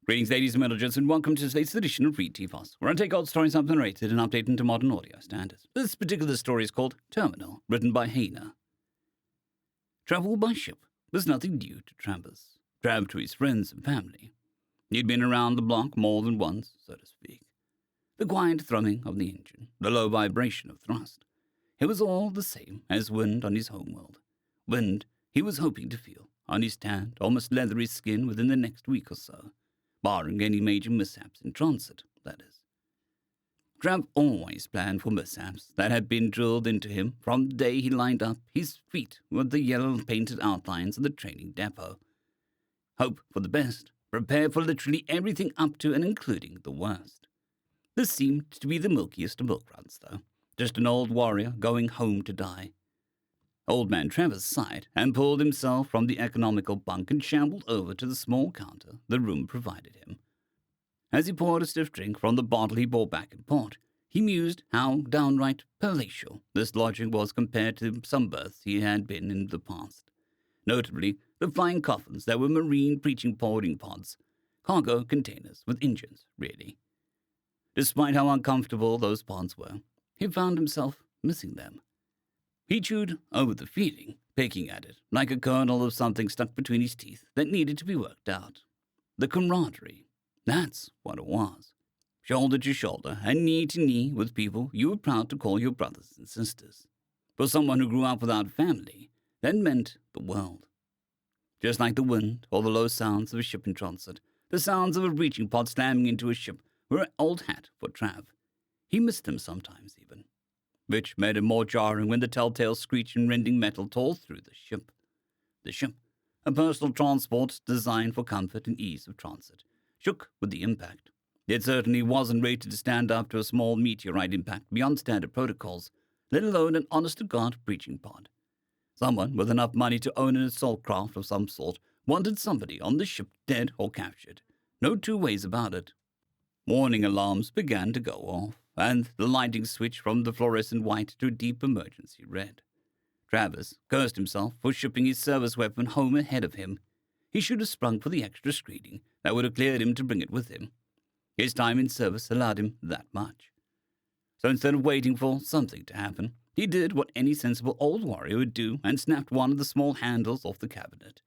Greetings, ladies and gentlemen, and welcome to today's edition of retfos, where I take old stories I've narrated and update into modern audio standards. This particular story is called Terminal, written by Hainer. Travel by ship was nothing new to Travers, Trav to his friends and family. He'd been around the block more than once, so to speak. The quiet thrumming of the engine, the low vibration of thrust. It was all the same as wind on his homeworld. Wind he was hoping to feel on his tanned, almost leathery skin within the next week or so. Barring any major mishaps in transit, that is. Trav always planned for mishaps that had been drilled into him from the day he lined up his feet with the yellow painted outlines of the training depot. Hope for the best, prepare for literally everything up to and including the worst. This seemed to be the milkiest of milk runs, though. Just an old warrior going home to die. Old man Travers sighed and pulled himself from the economical bunk and shambled over to the small counter the room provided him. As he poured a stiff drink from the bottle he bore back in port, he mused how downright palatial this lodging was compared to some berths he had been in the past. Notably, the flying coffins that were marine preaching boarding pods, cargo containers with engines, really. Despite how uncomfortable those pods were, he found himself missing them. He chewed over the feeling, picking at it, like a kernel of something stuck between his teeth that needed to be worked out. The camaraderie, that's what it was. Shoulder to shoulder and knee to knee with people you were proud to call your brothers and sisters. For someone who grew up without family, that meant the world. Just like the wind or the low sounds of a ship in transit, the sounds of a breaching pod slamming into a ship were an old hat for Trav. He missed them sometimes even. Which made it more jarring when the telltale screech and rending metal tore through the ship. The ship, a personal transport designed for comfort and ease of transit, shook with the impact. It certainly wasn't rated to stand up to a small meteorite impact beyond standard protocols, let alone an honest-to-God breaching pod. Someone with enough money to own an assault craft of some sort wanted somebody on the ship dead or captured. No two ways about it. Warning alarms began to go off, and the lighting switched from the fluorescent white to a deep emergency red. Travers cursed himself for shipping his service weapon home ahead of him. He should have sprung for the extra screening that would have cleared him to bring it with him. His time in service allowed him that much. So instead of waiting for something to happen, he did what any sensible old warrior would do and snapped one of the small handles off the cabinet.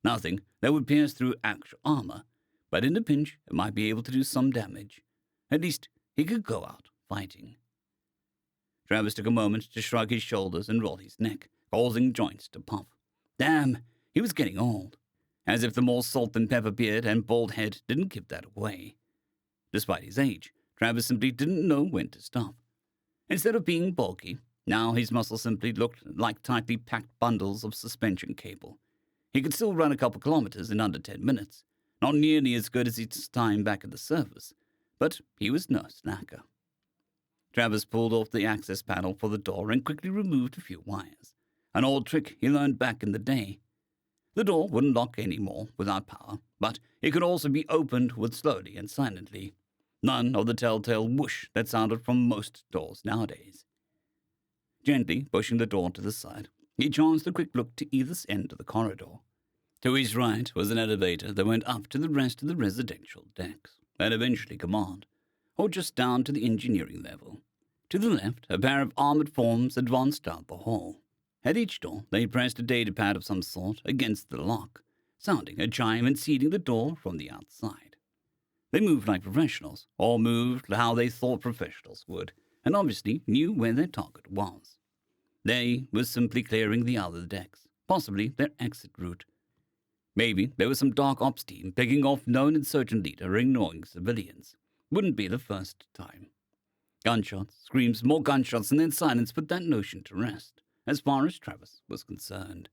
Nothing that would pierce through actual armor, but in a pinch it might be able to do some damage. At least he could go out fighting. Travis took a moment to shrug his shoulders and roll his neck, causing joints to pop. Damn, he was getting old. As if the more salt and pepper beard and bald head didn't give that away. Despite his age, Travis simply didn't know when to stop. Instead of being bulky, now his muscles simply looked like tightly packed bundles of suspension cable. He could still run a couple kilometers in under 10 minutes, not nearly as good as his time back at the service, but he was no slacker. Travis pulled off the access panel for the door and quickly removed a few wires, an old trick he learned back in the day. The door wouldn't lock anymore without power, but it could also be opened with slowly and silently. None of the telltale whoosh that sounded from most doors nowadays. Gently pushing the door to the side, he chanced a quick look to either end of the corridor. To his right was an elevator that went up to the rest of the residential decks, and eventually command, or just down to the engineering level. To the left, a pair of armored forms advanced out the hall. At each door, they pressed a datapad of some sort against the lock, sounding a chime and sealing the door from the outside. They moved like professionals, or moved how they thought professionals would, and obviously knew where their target was. They were simply clearing the other decks, possibly their exit route. Maybe there was some dark ops team picking off known insurgent leader ignoring civilians. Wouldn't be the first time. Gunshots, screams, more gunshots, and then silence put that notion to rest, as far as Travis was concerned.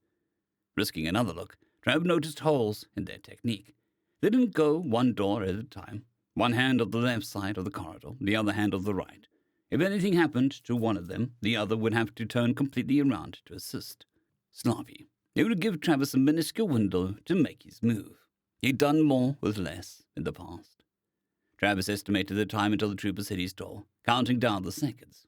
Risking another look, Trav noticed holes in their technique. They didn't go one door at a time. One handled the left side of the corridor, the other handled the right. If anything happened to one of them, the other would have to turn completely around to assist. Sloppy. It would give Travis a minuscule window to make his move. He'd done more with less in the past. Travis estimated the time until the troopers hit his door, counting down the seconds.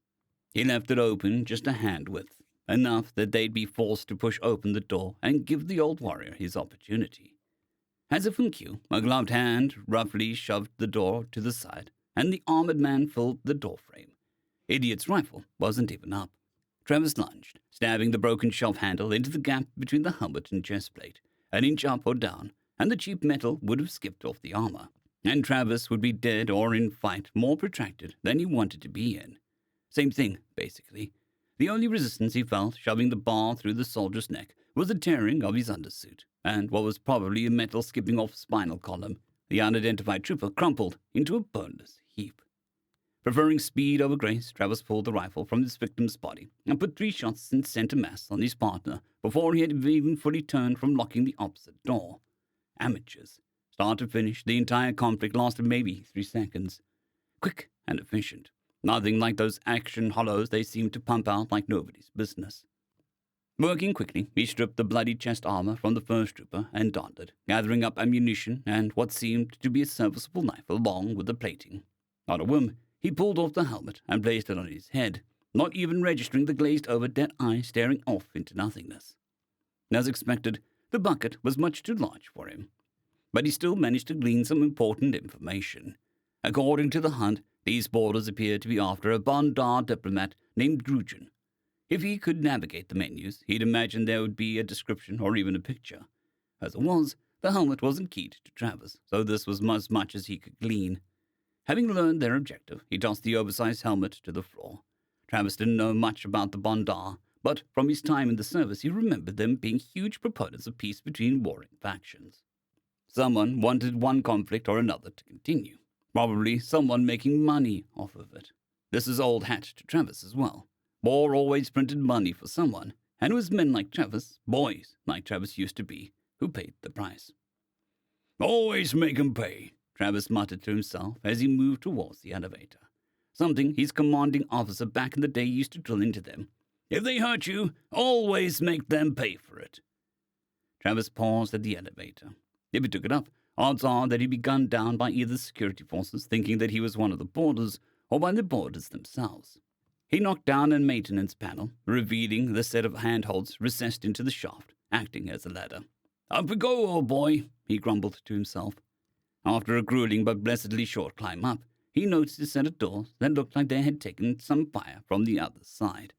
He left it open just a hand width, enough that they'd be forced to push open the door and give the old warrior his opportunity. As if in cue, a gloved hand roughly shoved the door to the side, and the armored man filled the doorframe. Idiot's rifle wasn't even up. Travis lunged, stabbing the broken shelf handle into the gap between the helmet and chest plate. An inch up or down, and the cheap metal would have skipped off the armor, and Travis would be dead or in fight more protracted than he wanted to be in. Same thing, basically. The only resistance he felt shoving the bar through the soldier's neck was the tearing of his undersuit, and what was probably a metal skipping off spinal column. The unidentified trooper crumpled into a boneless heap. Preferring speed over grace, Travis pulled the rifle from his victim's body and put 3 shots in center mass on his partner before he had even fully turned from locking the opposite door. Amateurs. Start to finish, the entire conflict lasted maybe 3 seconds. Quick and efficient. Nothing like those action hollows they seemed to pump out like nobody's business. Working quickly, he stripped the bloody chest armor from the first trooper and donned it, gathering up ammunition and what seemed to be a serviceable knife along with the plating. On a whim, he pulled off the helmet and placed it on his head, not even registering the glazed-over dead eye staring off into nothingness. As expected, the bucket was much too large for him, but he still managed to glean some important information. According to the hunt, these boarders appeared to be after a Bondar diplomat named Drugen. If he could navigate the menus, he'd imagined there would be a description or even a picture. As it was, the helmet wasn't keyed to Travis, so this was as much as he could glean. Having learned their objective, he tossed the oversized helmet to the floor. Travis didn't know much about the Bondar, but from his time in the service he remembered them being huge proponents of peace between warring factions. Someone wanted one conflict or another to continue. Probably someone making money off of it. This is old hat to Travis as well. War always printed money for someone, and it was men like Travis, boys like Travis used to be, who paid the price. "Always make 'em pay," Travis muttered to himself as he moved towards the elevator. Something his commanding officer back in the day used to drill into them. If they hurt you, always make them pay for it. Travis paused at the elevator. If he took it up, odds are that he'd be gunned down by either security forces thinking that he was one of the boarders, or by the boarders themselves. He knocked down a maintenance panel, revealing the set of handholds recessed into the shaft, acting as a ladder. "Up we go, old boy," he grumbled to himself. After a grueling but blessedly short climb up, he noticed a set of doors that looked like they had taken some fire from the other side.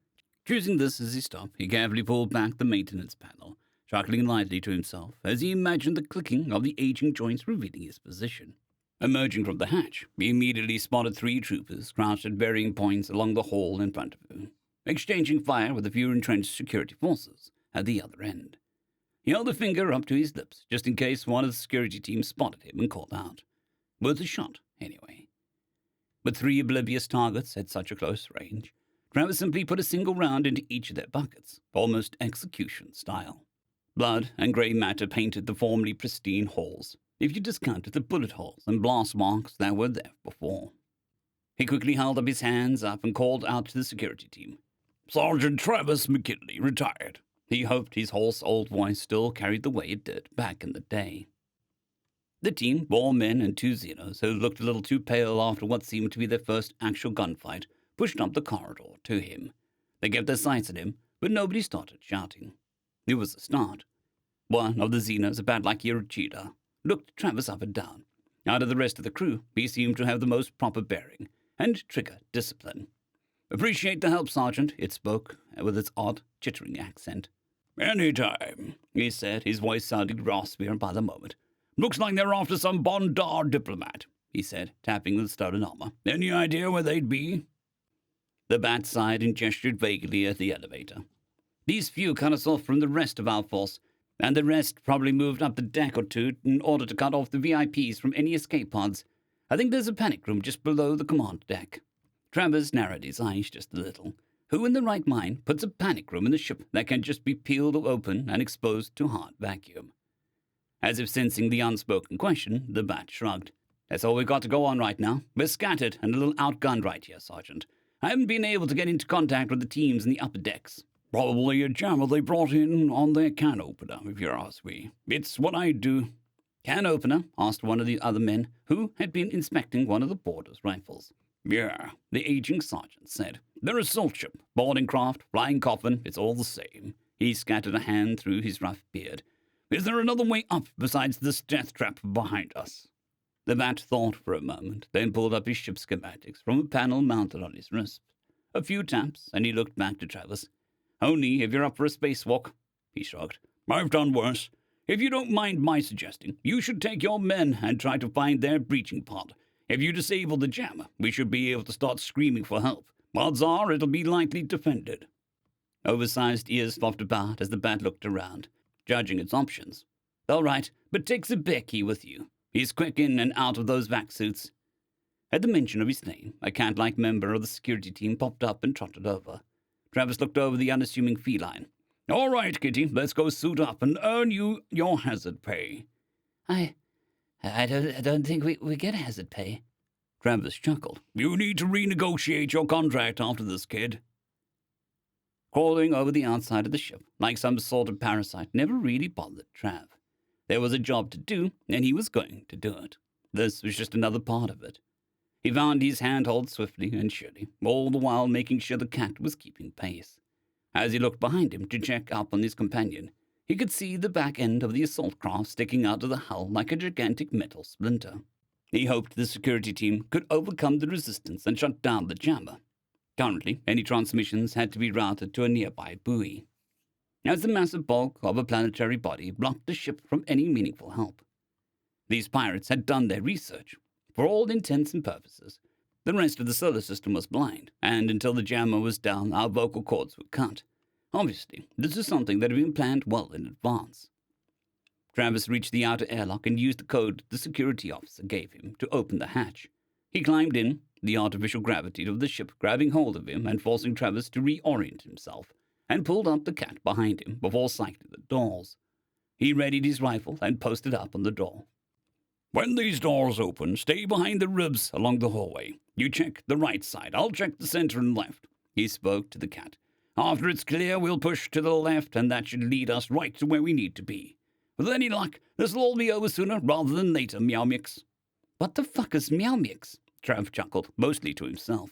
Choosing this as his stop, he carefully pulled back the maintenance panel, chuckling lightly to himself as he imagined the clicking of the aging joints revealing his position. Emerging from the hatch, he immediately spotted 3 troopers crouched at varying points along the hall in front of him, exchanging fire with a few entrenched security forces at the other end. He held a finger up to his lips, just in case one of the security team spotted him and called out. Worth a shot, anyway. With 3 oblivious targets at such a close range, Travis simply put a single round into each of their buckets, almost execution style. Blood and grey matter painted the formerly pristine halls, if you discounted the bullet holes and blast marks that were there before. He quickly held up his hands up and called out to the security team. "Sergeant Travis McKinley, retired." He hoped his hoarse old voice still carried the way it did back in the day. The team, 4 men and 2 Xenos, who looked a little too pale after what seemed to be their first actual gunfight, pushed up the corridor to him. They kept their sights on him, but nobody started shouting. It was a start. One of the Xenos, about like Yorichida, looked Travis up and down. Out of the rest of the crew, he seemed to have the most proper bearing and trigger discipline. "Appreciate the help, Sergeant," it spoke, with its odd, chittering accent. "Any time," he said, his voice sounding raspier by the moment. "Looks like they're after some Bondar diplomat," he said, tapping the stolen armor. "Any idea where they'd be?" The bat sighed and gestured vaguely at the elevator. "These few cut us off from the rest of our force, and the rest probably moved up the deck or 2 in order to cut off the VIPs from any escape pods. I think there's a panic room just below the command deck." Travis narrowed his eyes just a little. Who in the right mind puts a panic room in the ship that can just be peeled open and exposed to hard vacuum? As if sensing the unspoken question, the bat shrugged. "That's all we've got to go on right now. We're scattered and a little outgunned right here, Sergeant. I haven't been able to get into contact with the teams in the upper decks." "Probably a jammer they brought in on their can opener, if you ask me. It's what I do." "Can opener?" asked one of the other men, who had been inspecting one of the boarders' rifles. "Yeah," the aging sergeant said. "They're assault ship, boarding craft, flying coffin, it's all the same." He scattered a hand through his rough beard. Is there another way up besides this death trap behind us? The bat thought for a moment, then pulled up his ship schematics from a panel mounted on his wrist. A few taps, and he looked back to Travis. Only if you're up for a spacewalk, he shrugged. I've done worse. If you don't mind my suggesting, you should take your men and try to find their breaching pod. If you disable the jammer, we should be able to start screaming for help. Odds are it'll be lightly defended. Oversized ears flopped about as the bat looked around, judging its options. All right, but take Zebeki with you. He's quick in and out of those vac suits. At the mention of his name, a cat-like member of the security team popped up and trotted over. Travis looked over the unassuming feline. All right, Kitty, let's go suit up and earn you your hazard pay. I don't think we get hazard pay. Travis chuckled. You need to renegotiate your contract after this, kid. Crawling over the outside of the ship, like some sort of parasite, never really bothered Trav. There was a job to do, and he was going to do it. This was just another part of it. He found his handhold swiftly and surely, all the while making sure the cat was keeping pace. As he looked behind him to check up on his companion, he could see the back end of the assault craft sticking out of the hull like a gigantic metal splinter. He hoped the security team could overcome the resistance and shut down the jammer. Currently, any transmissions had to be routed to a nearby buoy, as the massive bulk of a planetary body blocked the ship from any meaningful help. These pirates had done their research. For all intents and purposes, the rest of the solar system was blind, and until the jammer was down, our vocal cords were cut. Obviously, this is something that had been planned well in advance. Travis reached the outer airlock and used the code the security officer gave him to open the hatch. He climbed in, the artificial gravity of the ship grabbing hold of him and forcing Travis to reorient himself, and pulled up the cat behind him before cycling the doors. He readied his rifle and posted up on the door. When these doors open, stay behind the ribs along the hallway. You check the right side, I'll check the center and left. He spoke to the cat. After it's clear, we'll push to the left, and that should lead us right to where we need to be. With any luck, this'll all be over sooner rather than later, Meow Mix. What the fuck is Meow Mix? Trav chuckled, mostly to himself.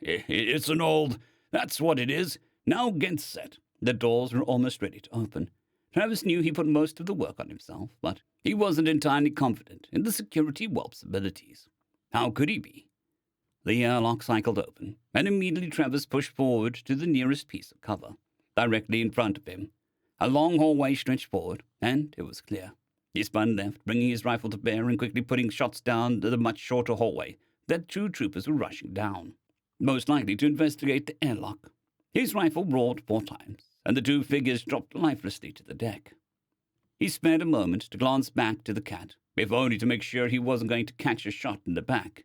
It's an old... That's what it is. Now get set. The doors were almost ready to open. Travis knew he put most of the work on himself, but he wasn't entirely confident in the security whelp's abilities. How could he be? The airlock cycled open, and immediately Travis pushed forward to the nearest piece of cover. Directly in front of him, a long hallway stretched forward, and it was clear. He spun left, bringing his rifle to bear and quickly putting shots down the much shorter hallway that two troopers were rushing down, most likely to investigate the airlock. His rifle roared 4 times, and the 2 figures dropped lifelessly to the deck. He spared a moment to glance back to the cat, if only to make sure he wasn't going to catch a shot in the back.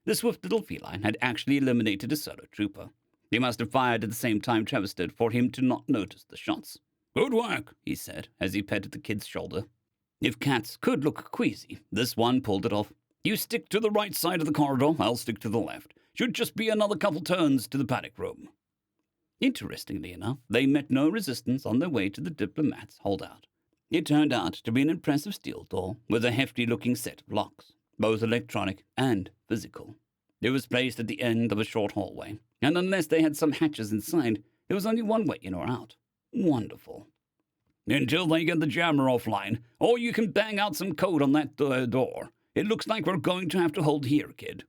The swift little feline had actually eliminated a solo trooper. They must have fired at the same time Travis did for him to not notice the shots. Good work, he said, as he petted the kid's shoulder. If cats could look queasy, this one pulled it off. You stick to the right side of the corridor, I'll stick to the left. Should just be another couple turns to the paddock room. Interestingly enough, they met no resistance on their way to the diplomat's holdout. It turned out to be an impressive steel door with a hefty-looking set of locks, both electronic and physical. It was placed at the end of a short hallway, and unless they had some hatches inside, there was only one way in or out. Wonderful. Until they get the jammer offline, or you can bang out some code on that door. It looks like we're going to have to hold here, kid.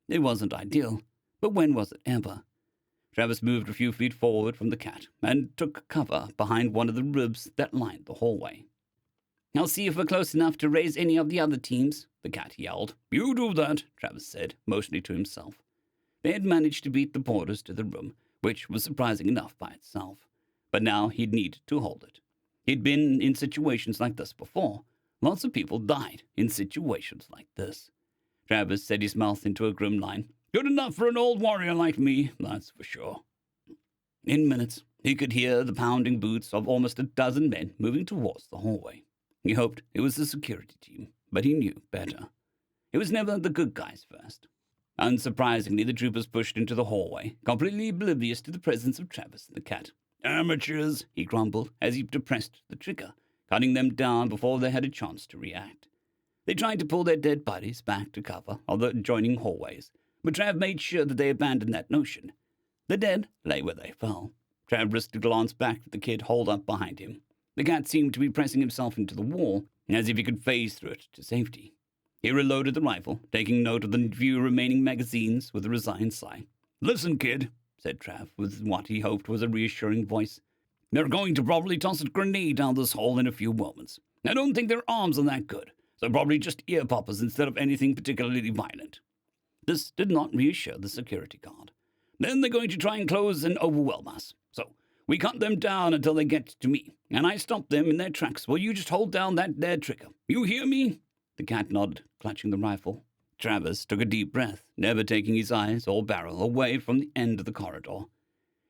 It wasn't ideal, but when was it ever? Travis moved a few feet forward from the cat and took cover behind one of the ribs that lined the hallway. I'll see if we're close enough to raise any of the other teams, the cat yelled. You do that, Travis said, mostly to himself. They had managed to beat the porters to the room, which was surprising enough by itself. But now he'd need to hold it. He'd been in situations like this before. Lots of people died in situations like this. Travis set his mouth into a grim line. Good enough for an old warrior like me, that's for sure. In minutes, he could hear the pounding boots of almost a dozen men moving towards the hallway. He hoped it was the security team, but he knew better. It was never the good guys first. Unsurprisingly, the troopers pushed into the hallway, completely oblivious to the presence of Travis and the cat. Amateurs, he grumbled as he depressed the trigger, cutting them down before they had a chance to react. They tried to pull their dead bodies back to cover of the adjoining hallways, but Trav made sure that they abandoned that notion. The dead lay where they fell. Trav risked a glance back at the kid holed up behind him. The cat seemed to be pressing himself into the wall, as if he could phase through it to safety. He reloaded the rifle, taking note of the few remaining magazines with a resigned sigh. "Listen, kid," said Trav, with what he hoped was a reassuring voice. "They're going to probably toss a grenade down this hole in a few moments. I don't think their arms are that good, so probably just ear poppers instead of anything particularly violent." This did not reassure the security guard. "Then they're going to try and close and overwhelm us. So we cut them down until they get to me, and I stop them in their tracks while you just hold down that there trigger. You hear me?" The cat nodded, clutching the rifle. Travis took a deep breath, never taking his eyes or barrel away from the end of the corridor.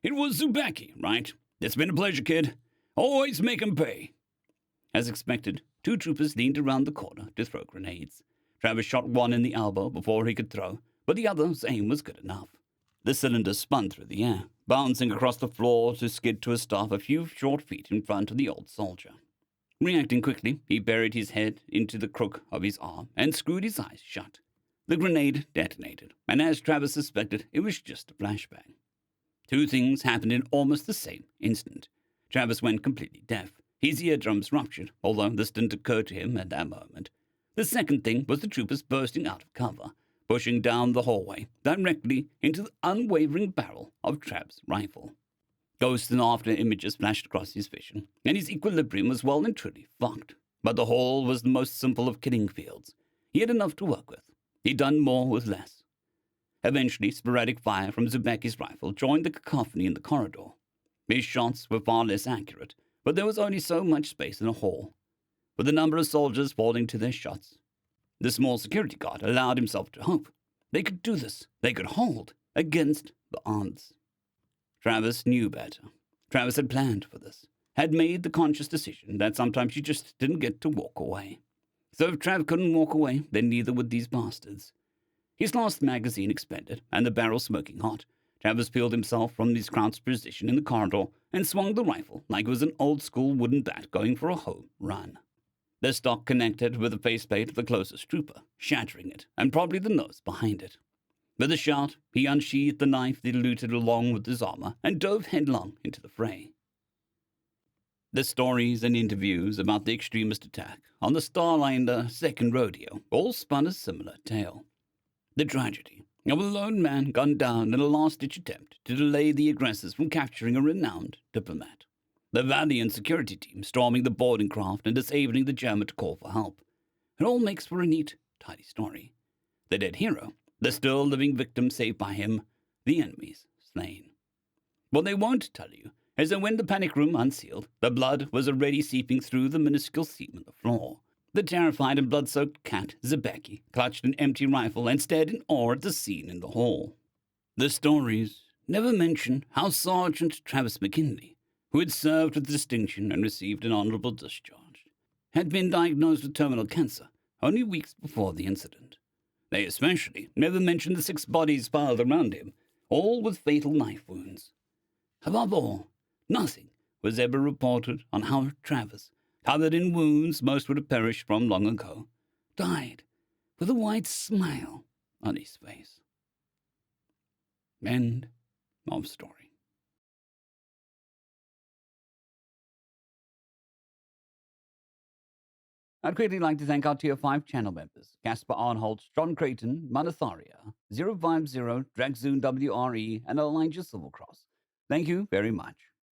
"It was Zubaki, right? It's been a pleasure, kid. Always make 'em pay." As expected, 2 troopers leaned around the corner to throw grenades. Travis shot one in the elbow before he could throw, but the other's aim was good enough. The cylinder spun through the air, bouncing across the floor to skid to a stop a few short feet in front of the old soldier. Reacting quickly, he buried his head into the crook of his arm and screwed his eyes shut. The grenade detonated, and as Travis suspected, it was just a flashbang. 2 things happened in almost the same instant. Travis went completely deaf. His eardrums ruptured, although this didn't occur to him at that moment. The second thing was the troopers bursting out of cover, pushing down the hallway, directly into the unwavering barrel of Trav's rifle. Ghosts and after images flashed across his vision, and his equilibrium was well and truly fucked. But the hall was the most simple of killing fields. He had enough to work with. He'd done more with less. Eventually, sporadic fire from Zubaki's rifle joined the cacophony in the corridor. His shots were far less accurate, but there was only so much space in a hall. With the number of soldiers falling to their shots, the small security guard allowed himself to hope. They could do this. They could hold against the odds. Travis knew better. Travis had planned for this, had made the conscious decision that sometimes you just didn't get to walk away. So if Trav couldn't walk away, then neither would these bastards. His last magazine expended, and the barrel smoking hot, Travis peeled himself from his crouched position in the corridor and swung the rifle like it was an old-school wooden bat going for a home run. The stock connected with the faceplate of the closest trooper, shattering it, and probably the nose behind it. With a shout, he unsheathed the knife that looted along with his armor and dove headlong into the fray. The stories and interviews about the extremist attack on the Starliner Second Rodeo all spun a similar tale. The tragedy of a lone man gunned down in a last-ditch attempt to delay the aggressors from capturing a renowned diplomat. The valiant security team storming the boarding craft and disabling the German to call for help. It all makes for a neat, tidy story. The dead hero, the still living victim saved by him, the enemies slain. What they won't tell you is that when the panic room unsealed, the blood was already seeping through the minuscule seam in the floor. The terrified and blood-soaked cat, Zebeki, clutched an empty rifle and stared in awe at the scene in the hall. The stories never mention how Sergeant Travis McKinley, who had served with distinction and received an honorable discharge, had been diagnosed with terminal cancer only weeks before the incident. They especially never mentioned the 6 bodies piled around him, all with fatal knife wounds. Above all, nothing was ever reported on how Travis, covered in wounds most would have perished from long ago, died with a wide smile on his face. End of story. I'd greatly like to thank our Tier 5 channel members, Caspar Arnholt, John Creighton, Manatharia, 050, Dragzoon WRE, and Elijah Silvercross. Thank you very much.